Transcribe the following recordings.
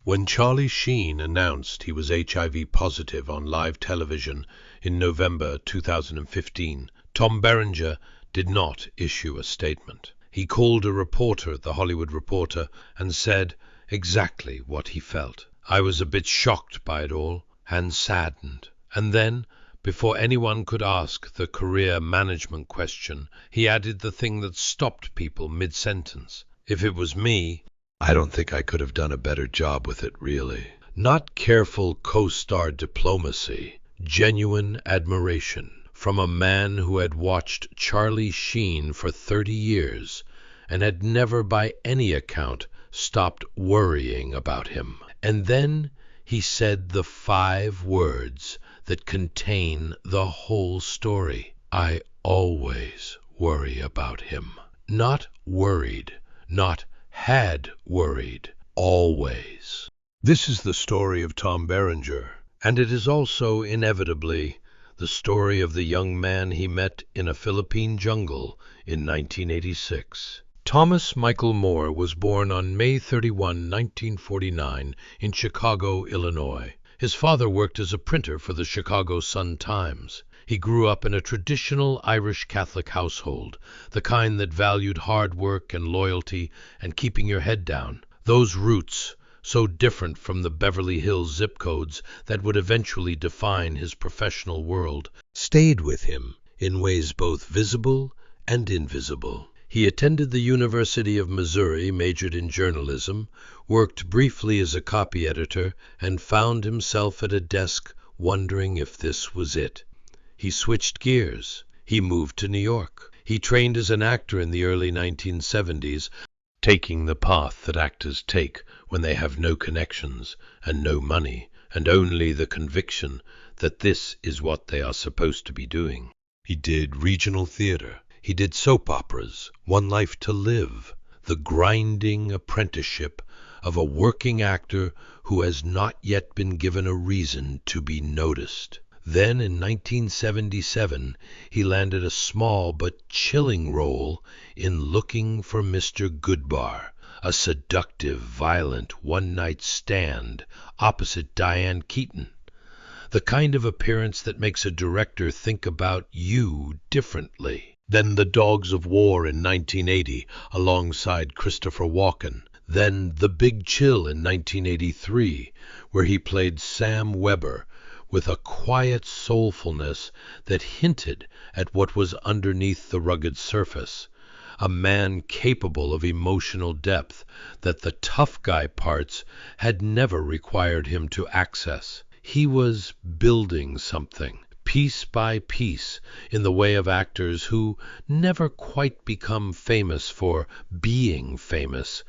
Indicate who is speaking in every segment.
Speaker 1: When Charlie Sheen announced he was HIV positive on live television in November 2015, Tom Berenger did not issue a statement. He called a reporter at The Hollywood Reporter and said exactly what he felt. "I was a bit shocked by it all and saddened." And then, before anyone could ask the career management question, he added the thing that stopped people mid-sentence. "If it was me, I don't think I could have done a better job with it, really." Not careful co-star diplomacy, genuine admiration from a man who had watched Charlie Sheen for 30 years and had never by any account stopped worrying about him. And then he said the 5 words that contain the whole story. "I always worry about him." Not worried, not had worried, always. This is the story of Tom Berenger, and it is also inevitably the story of the young man he met in a Philippine jungle in 1986. Thomas Michael Moore was born on May 31, 1949, in Chicago, Illinois. His father worked as a printer for the Chicago Sun-Times. He grew up in a traditional Irish Catholic household, the kind that valued hard work and loyalty and keeping your head down. Those roots, so different from the Beverly Hills zip codes that would eventually define his professional world, stayed with him in ways both visible and invisible. He attended the University of Missouri, majored in journalism, worked briefly as a copy editor, and found himself at a desk wondering if this was it. He switched gears. He moved to New York. He trained as an actor in the early 1970s, taking the path that actors take when they have no connections and no money and only the conviction that this is what they are supposed to be doing. He did regional theater. He did soap operas, One Life to Live, the grinding apprenticeship of a working actor who has not yet been given a reason to be noticed. Then in 1977, he landed a small but chilling role in Looking for Mr. Goodbar, a seductive, violent one-night stand opposite Diane Keaton. The kind of appearance that makes a director think about you differently. Then The Dogs of War in 1980 alongside Christopher Walken. Then The Big Chill in 1983, where he played Sam Weber with a quiet soulfulness that hinted at what was underneath the rugged surface, a man capable of emotional depth that the tough guy parts had never required him to access. He was building something, piece by piece, in the way of actors who never quite become famous for being famous,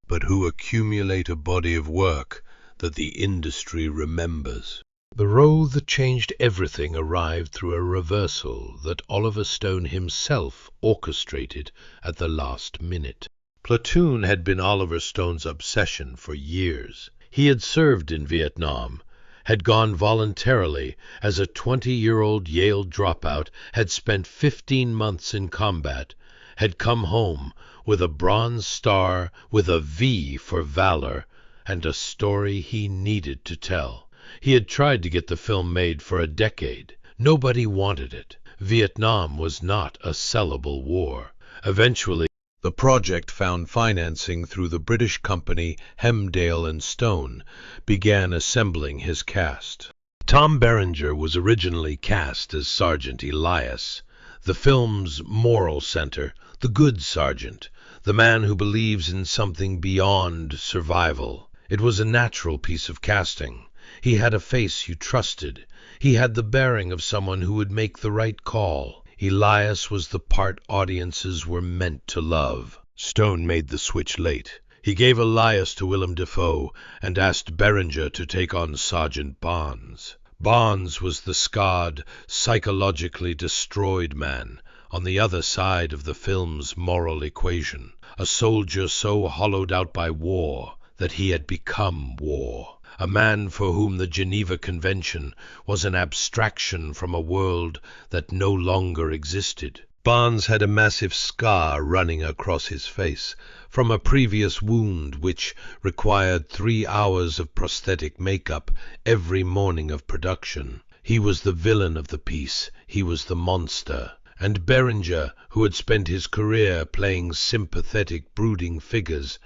Speaker 1: but who accumulate a body of work that the industry remembers. The role that changed everything arrived through a reversal that Oliver Stone himself orchestrated at the last minute. Platoon had been Oliver Stone's obsession for years. He had served in Vietnam, had gone voluntarily as a 20-year-old Yale dropout, had spent 15 months in combat, had come home with a Bronze Star with a V for valor and a story he needed to tell. He had tried to get the film made for a decade. Nobody wanted it. Vietnam was not a sellable war. Eventually, the project found financing through the British company Hemdale and Stone, began assembling his cast. Tom Berenger was originally cast as Sergeant Elias, the film's moral center, the good sergeant, the man who believes in something beyond survival. It was a natural piece of casting. He had a face you trusted. He had the bearing of someone who would make the right call. Elias was the part audiences were meant to love. Stone made the switch late. He gave Elias to Willem Dafoe and asked Berenger to take on Sergeant Barnes. Barnes was the scarred, psychologically destroyed man on the other side of the film's moral equation, a soldier so hollowed out by war that he had become war. A man for whom the Geneva Convention was an abstraction from a world that no longer existed. Barnes had a massive scar running across his face from a previous wound which required 3 hours of prosthetic makeup every morning of production. He was the villain of the piece, he was the monster. And Berenger, who had spent his career playing sympathetic, brooding figures,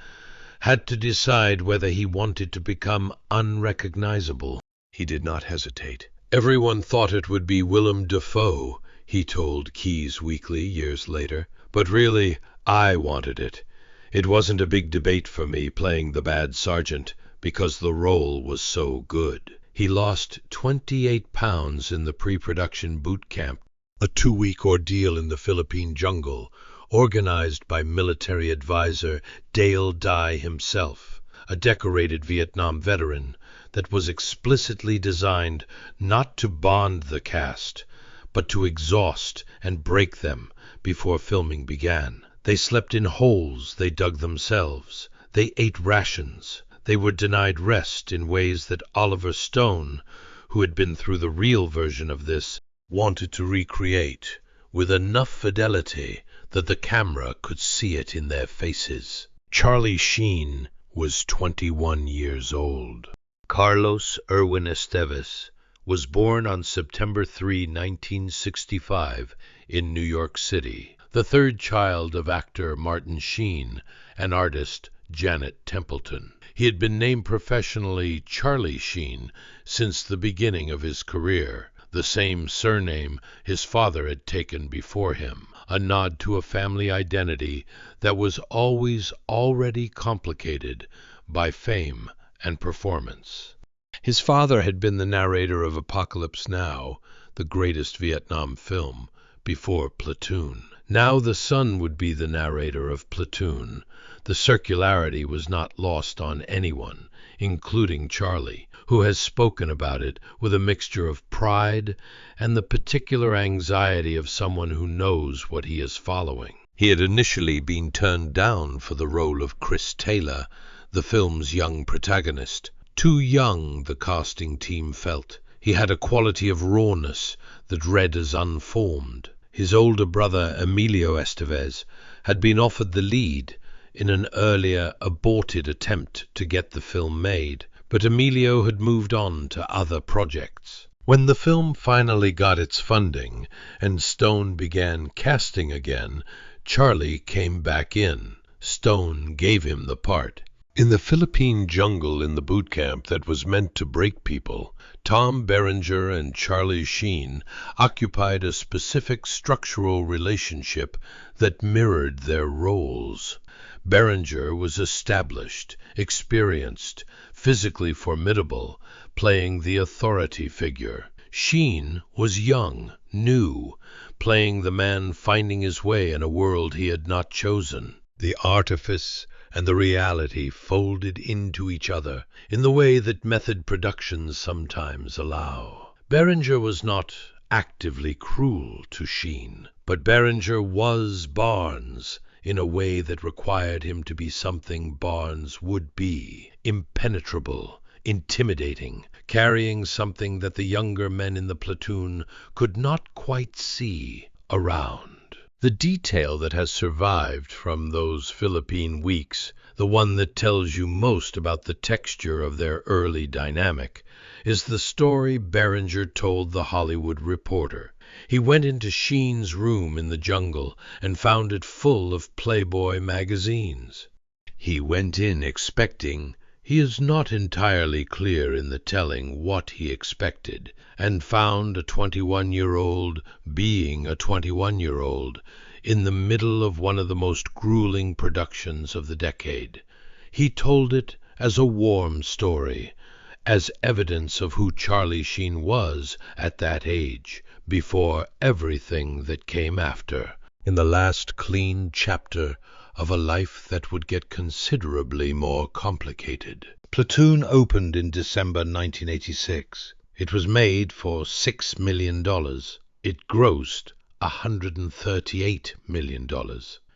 Speaker 1: had to decide whether he wanted to become unrecognizable. He did not hesitate. Everyone thought it would be Willem Dafoe, he told Keys Weekly years later, but really, I wanted it. It wasn't a big debate for me playing the bad sergeant, because the role was so good. He lost 28 pounds in the pre-production boot camp, a 2-week ordeal in the Philippine jungle, organized by military advisor Dale Dye himself, a decorated Vietnam veteran that was explicitly designed not to bond the cast, but to exhaust and break them before filming began. They slept in holes they dug themselves. They ate rations. They were denied rest in ways that Oliver Stone, who had been through the real version of this, wanted to recreate with enough fidelity that the camera could see it in their faces. Charlie Sheen was 21 years old. Carlos Erwin Esteves was born on September 3, 1965, in New York City, the third child of actor Martin Sheen and artist Janet Templeton. He had been named professionally Charlie Sheen since the beginning of his career, the same surname his father had taken before him, a nod to a family identity that was always already complicated by fame and performance. His father had been the narrator of Apocalypse Now, the greatest Vietnam film, before Platoon. Now the son would be the narrator of Platoon. The circularity was not lost on anyone, including Charlie, who has spoken about it with a mixture of pride and the particular anxiety of someone who knows what he is following. He had initially been turned down for the role of Chris Taylor, the film's young protagonist. Too young, the casting team felt. He had a quality of rawness that read as unformed. His older brother, Emilio Estevez, had been offered the lead in an earlier, aborted attempt to get the film made, but Emilio had moved on to other projects. When the film finally got its funding and Stone began casting again, Charlie came back in. Stone gave him the part. In the Philippine jungle in the boot camp that was meant to break people, Tom Berenger and Charlie Sheen occupied a specific structural relationship that mirrored their roles. Berenger was established, experienced, physically formidable, playing the authority figure. Sheen was young, new, playing the man finding his way in a world he had not chosen. The artifice and the reality folded into each other in the way that method productions sometimes allow. Berenger was not actively cruel to Sheen, but Berenger was Barnes in a way that required him to be something Barnes would be: impenetrable, intimidating, carrying something that the younger men in the platoon could not quite see around. The detail that has survived from those Philippine weeks, the one that tells you most about the texture of their early dynamic, is the story Berenger told The Hollywood Reporter. He went into Sheen's room in the jungle and found it full of Playboy magazines. He went in expecting, he is not entirely clear in the telling what he expected, and found a 21-year-old being a 21-year-old in the middle of one of the most grueling productions of the decade. He told it as a warm story, as evidence of who Charlie Sheen was at that age, before everything that came after, in the last clean chapter of a life that would get considerably more complicated. Platoon opened in December 1986. It was made for $6 million. It grossed $138 million.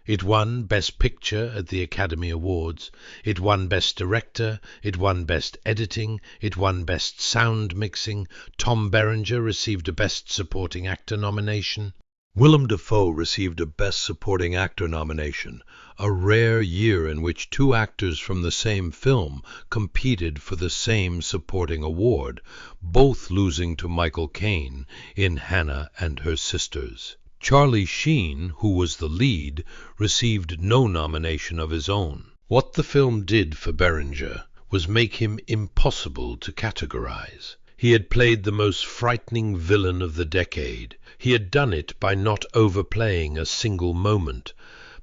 Speaker 1: It won Best Picture at the Academy Awards. It won Best Director. It won Best Editing. It won Best Sound Mixing. Tom Berenger received a Best Supporting Actor nomination. Willem Dafoe received a Best Supporting Actor nomination, a rare year in which two actors from the same film competed for the same supporting award, both losing to Michael Caine in Hannah and Her Sisters. Charlie Sheen, who was the lead, received no nomination of his own. What the film did for Berenger was make him impossible to categorize. He had played the most frightening villain of the decade. He had done it by not overplaying a single moment,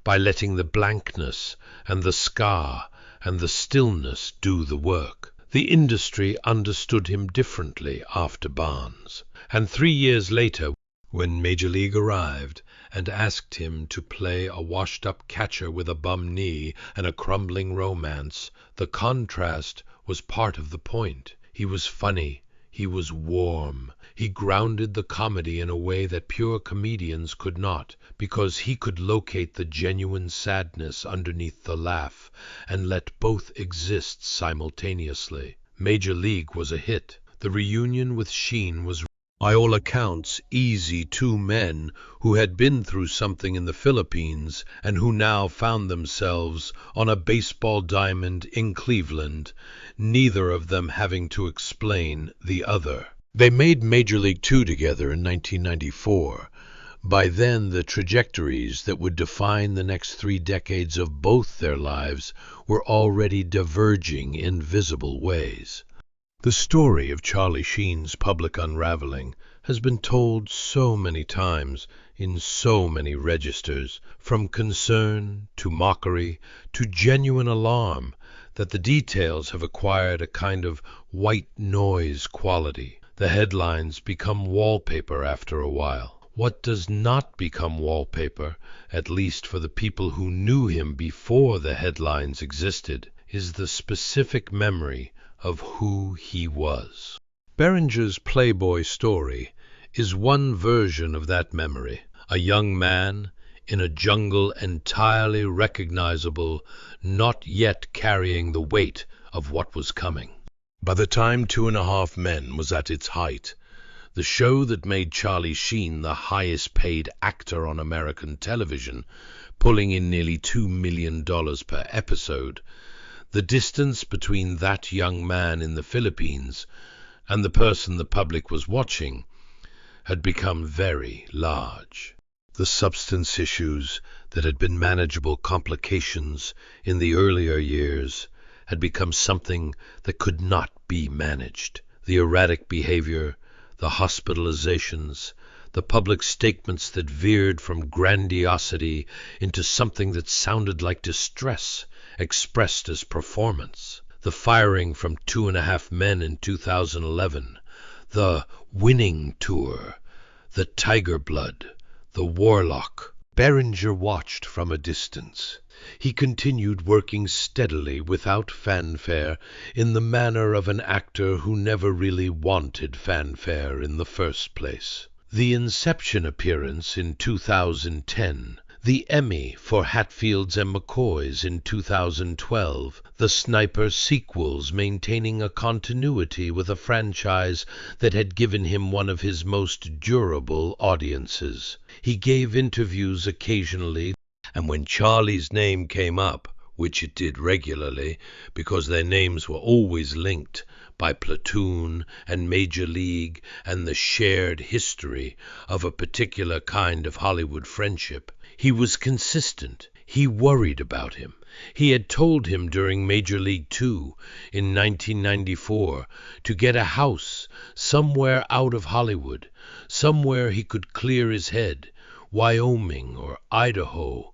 Speaker 1: by letting the blankness and the scar and the stillness do the work. The industry understood him differently after Barnes. And 3 years later, when Major League arrived and asked him to play a washed-up catcher with a bum knee and a crumbling romance, the contrast was part of the point. He was funny. He was warm. He grounded the comedy in a way that pure comedians could not, because he could locate the genuine sadness underneath the laugh and let both exist simultaneously. Major League was a hit. The reunion with Sheen was, by all accounts, easy. Two men who had been through something in the Philippines and who now found themselves on a baseball diamond in Cleveland, neither of them having to explain the other. They made Major League 2 together in 1994. By then, the trajectories that would define the next 3 decades of both their lives were already diverging in visible ways. The story of Charlie Sheen's public unraveling has been told so many times in so many registers, from concern to mockery to genuine alarm, that the details have acquired a kind of white noise quality. The headlines become wallpaper after a while. What does not become wallpaper, at least for the people who knew him before the headlines existed, is the specific memory of who he was. Berenger's Playboy story is one version of that memory. A young man in a jungle entirely recognizable, not yet carrying the weight of what was coming. By the time 2.5 Men was at its height, the show that made Charlie Sheen the highest paid actor on American television, pulling in nearly $2 million per episode, the distance between that young man in the Philippines and the person the public was watching had become very large. The substance issues that had been manageable complications in the earlier years had become something that could not be managed. The erratic behavior, the hospitalizations, the public statements that veered from grandiosity into something that sounded like distress expressed as performance. The firing from 2.5 Men in 2011, the Winning Tour, the Tiger Blood, the Warlock. Berenger watched from a distance. He continued working steadily without fanfare in the manner of an actor who never really wanted fanfare in the first place. The Inception appearance in 2010, the Emmy for Hatfields and McCoys in 2012, the Sniper sequels maintaining a continuity with a franchise that had given him one of his most durable audiences. He gave interviews occasionally, and when Charlie's name came up, which it did regularly because their names were always linked by Platoon and Major League and the shared history of a particular kind of Hollywood friendship, he was consistent. He worried about him. He had told him during Major League 2 in 1994 to get a house somewhere out of Hollywood, somewhere he could clear his head, Wyoming or Idaho,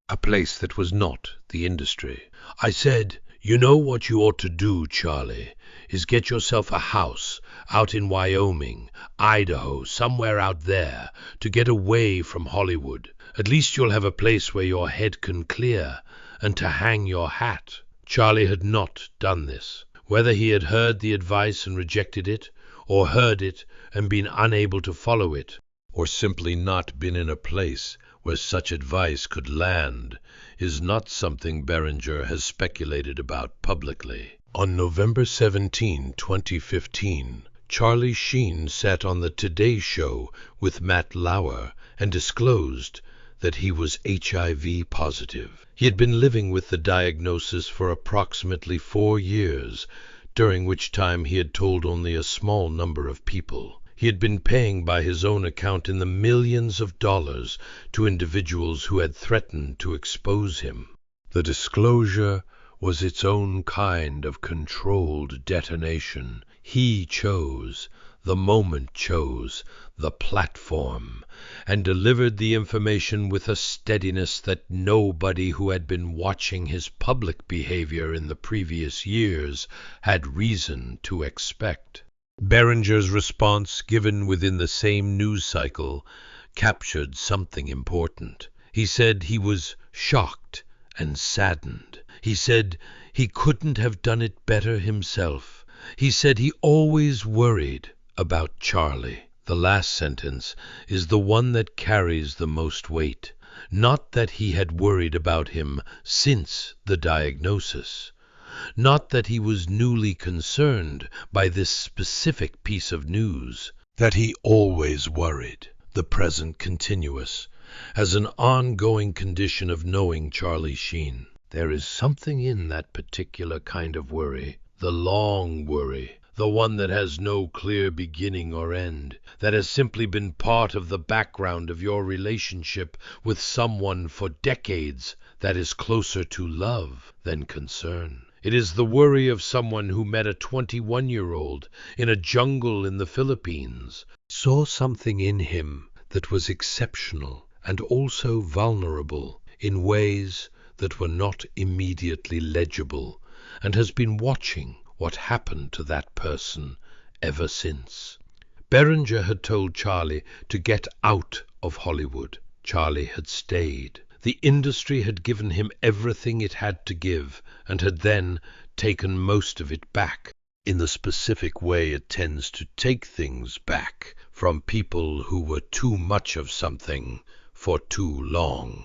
Speaker 1: a place that was not the industry. I said, "You know what you ought to do, Charlie, is get yourself a house out in Wyoming, Idaho, somewhere out there, to get away from Hollywood. At least you'll have a place where your head can clear and to hang your hat." Charlie had not done this. Whether he had heard the advice and rejected it, or heard it and been unable to follow it, or simply not been in a place where such advice could land, is not something Berenger has speculated about publicly. On November 17, 2015, Charlie Sheen sat on the Today Show with Matt Lauer and disclosed that he was HIV positive. He had been living with the diagnosis for approximately 4 years, during which time he had told only a small number of people. He had been paying by his own account in the millions of dollars to individuals who had threatened to expose him. The disclosure was its own kind of controlled detonation. He chose, the moment chose, the platform, and delivered the information with a steadiness that nobody who had been watching his public behavior in the previous years had reason to expect. Berenger's response, given within the same news cycle, captured something important. He said he was shocked and saddened. He said he couldn't have done it better himself. He said he always worried about Charlie. The last sentence is the one that carries the most weight. Not that he had worried about him since the diagnosis. Not that he was newly concerned by this specific piece of news. That he always worried, the present continuous, as an ongoing condition of knowing Charlie Sheen. There is something in that particular kind of worry, the long worry, the one that has no clear beginning or end, that has simply been part of the background of your relationship with someone for decades, that is closer to love than concern. It is the worry of someone who met a 21-year-old in a jungle in the Philippines, saw something in him that was exceptional and also vulnerable in ways that were not immediately legible, and has been watching what happened to that person ever since. Berenger had told Charlie to get out of Hollywood. Charlie had stayed. The industry had given him everything it had to give, and had then taken most of it back, in the specific way it tends to take things back from people who were too much of something for too long.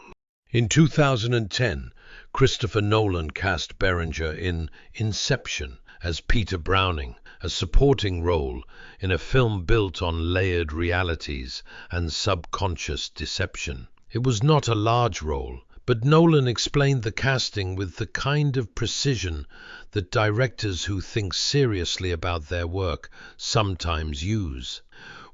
Speaker 1: In 2010, Christopher Nolan cast Berenger in Inception as Peter Browning, a supporting role in a film built on layered realities and subconscious deception. It was not a large role, but Nolan explained the casting with the kind of precision that directors who think seriously about their work sometimes use.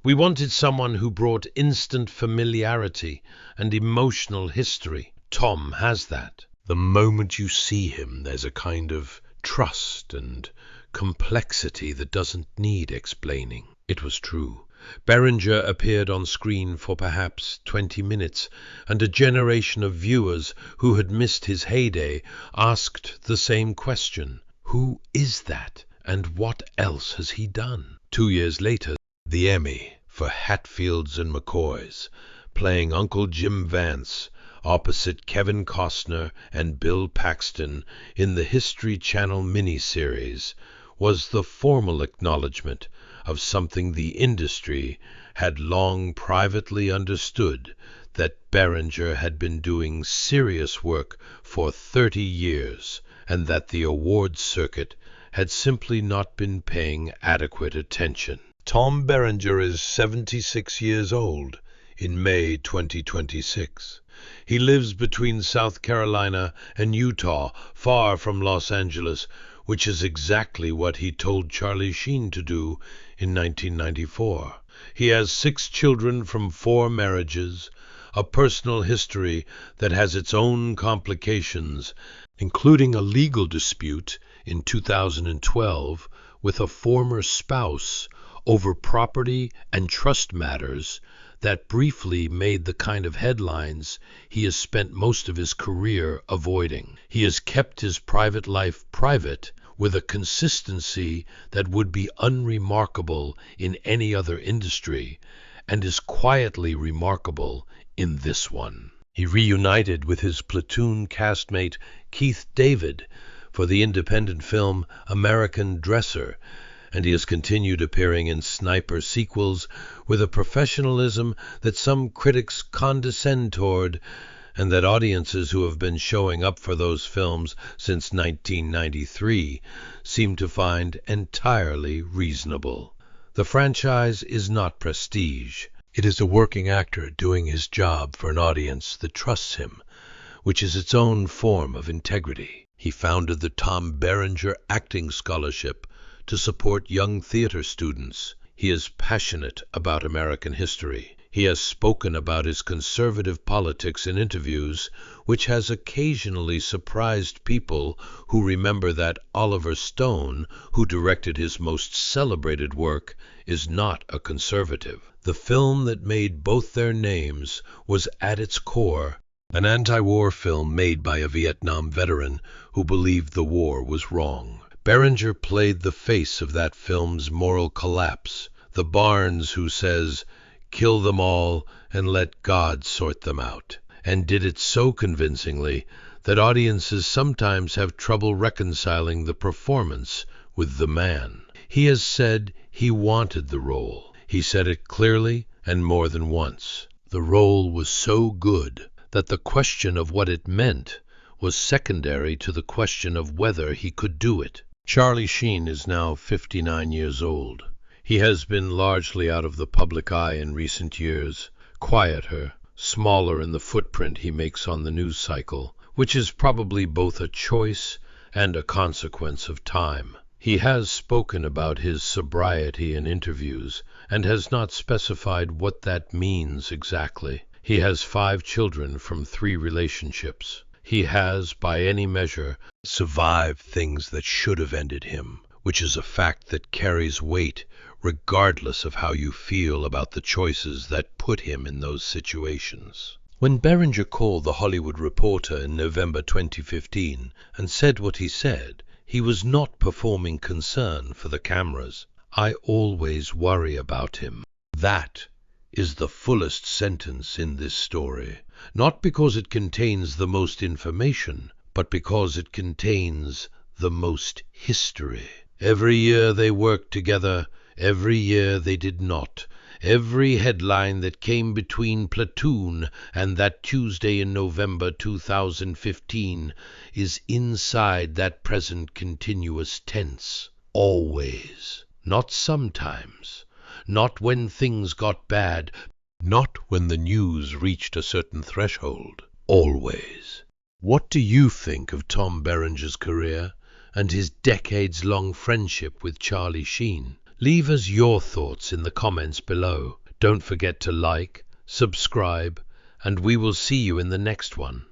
Speaker 1: We wanted someone who brought instant familiarity and emotional history. Tom has that. The moment you see him, there's a kind of trust and complexity that doesn't need explaining. It was true. Berenger appeared on screen for perhaps 20 minutes, and a generation of viewers who had missed his heyday asked the same question. Who is that, and what else has he done? 2 years later, the Emmy for Hatfields and McCoys, playing Uncle Jim Vance opposite Kevin Costner and Bill Paxton in the History Channel miniseries, was the formal acknowledgement of something the industry had long privately understood, that Berenger had been doing serious work for 30 years, and that the awards circuit had simply not been paying adequate attention. Tom Berenger is 76 years old in May 2026. He lives between South Carolina and Utah, far from Los Angeles, which is exactly what he told Charlie Sheen to do in 1994. He has 6 children from 4 marriages, a personal history that has its own complications, including a legal dispute in 2012 with a former spouse over property and trust matters that briefly made the kind of headlines he has spent most of his career avoiding. He has kept his private life private with a consistency that would be unremarkable in any other industry, and is quietly remarkable in this one. He reunited with his Platoon castmate Keith David for the independent film American Dresser, and he has continued appearing in sniper sequels with a professionalism that some critics condescend toward, and that audiences who have been showing up for those films since 1993 seem to find entirely reasonable. The franchise is not prestige. It is a working actor doing his job for an audience that trusts him, which is its own form of integrity. He founded the Tom Berenger Acting Scholarship to support young theater students. He is passionate about American history. He has spoken about his conservative politics in interviews, which has occasionally surprised people who remember that Oliver Stone, who directed his most celebrated work, is not a conservative. The film that made both their names was at its core an anti-war film made by a Vietnam veteran who believed the war was wrong. Berenger played the face of that film's moral collapse, the Barnes who says, "Kill them all and let God sort them out," and did it so convincingly that audiences sometimes have trouble reconciling the performance with the man. He has said he wanted the role. He said it clearly and more than once. The role was so good that the question of what it meant was secondary to the question of whether he could do it. Charlie Sheen is now 59 years old. He has been largely out of the public eye in recent years, quieter, smaller in the footprint he makes on the news cycle, which is probably both a choice and a consequence of time. He has spoken about his sobriety in interviews and has not specified what that means exactly. He has 5 children from 3 relationships. He has, by any measure, survived things that should have ended him, which is a fact that carries weight regardless of how you feel about the choices that put him in those situations. When Berenger called The Hollywood Reporter in November 2015 and said what he said, he was not performing concern for the cameras. "I always worry about him." That is the fullest sentence in this story, not because it contains the most information, but because it contains the most history. Every year they worked together, every year they did not. Every headline that came between Platoon and that Tuesday in November 2015 is inside that present continuous tense. Always. Not sometimes. Not when things got bad. Not when the news reached a certain threshold. Always. What do you think of Tom Berenger's career and his decades-long friendship with Charlie Sheen? Leave us your thoughts in the comments below. Don't forget to like, subscribe, and we will see you in the next one.